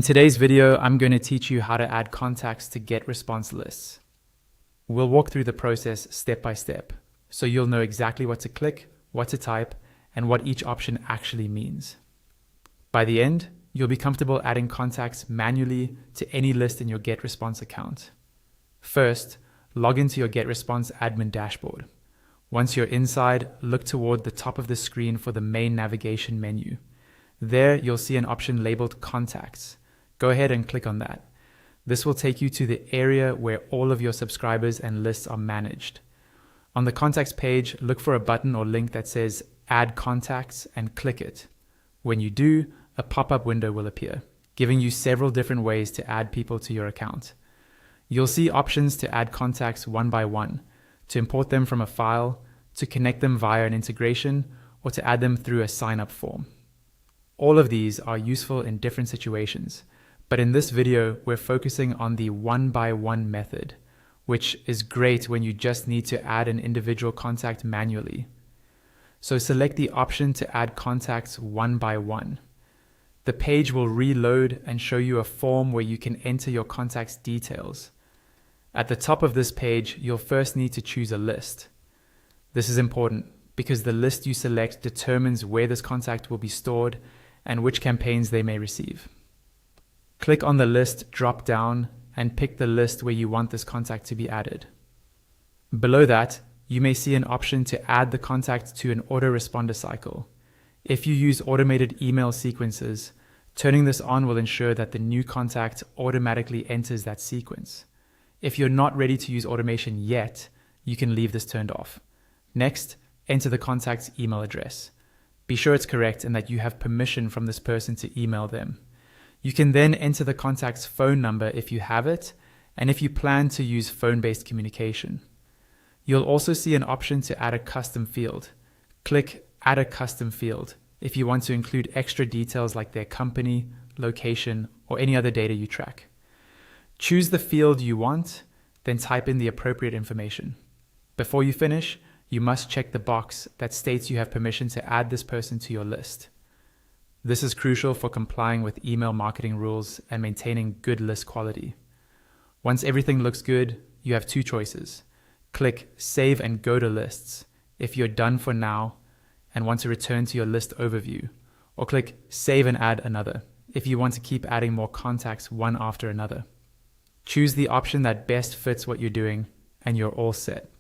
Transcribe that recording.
In today's video, I'm going to teach you how to add contacts to GetResponse lists. We'll walk through the process step by step, so you'll know exactly what to click, what to type, and what each option actually means. By the end, you'll be comfortable adding contacts manually to any list in your GetResponse account. First, log into your GetResponse admin dashboard. Once you're inside, look toward the top of the screen for the main navigation menu. There, you'll see an option labeled Contacts. Go ahead and click on that. This will take you to the area where all of your subscribers and lists are managed. On the Contacts page, look for a button or link that says Add Contacts and click it. When you do, a pop-up window will appear, giving you several different ways to add people to your account. You'll see options to add contacts one by one, to import them from a file, to connect them via an integration, or to add them through a sign-up form. All of these are useful in different situations, but in this video, we're focusing on the one-by-one method, which is great when you just need to add an individual contact manually. So select the option to add contacts one by one. The page will reload and show you a form where you can enter your contact's details. At the top of this page, you'll first need to choose a list. This is important because the list you select determines where this contact will be stored and which campaigns they may receive. Click on the list drop down and pick the list where you want this contact to be added. Below that, you may see an option to add the contact to an autoresponder cycle. If you use automated email sequences, turning this on will ensure that the new contact automatically enters that sequence. If you're not ready to use automation yet, you can leave this turned off. Next, enter the contact's email address. Be sure it's correct and that you have permission from this person to email them. You can then enter the contact's phone number if you have it, and if you plan to use phone-based communication. You'll also see an option to add a custom field. Click Add a custom field if you want to include extra details like their company, location, or any other data you track. Choose the field you want, then type in the appropriate information. Before you finish, you must check the box that states you have permission to add this person to your list. This is crucial for complying with email marketing rules and maintaining good list quality. Once everything looks good, you have two choices. Click Save and Go to Lists if you're done for now and want to return to your list overview, or click Save and Add Another if you want to keep adding more contacts one after another. Choose the option that best fits what you're doing, and you're all set.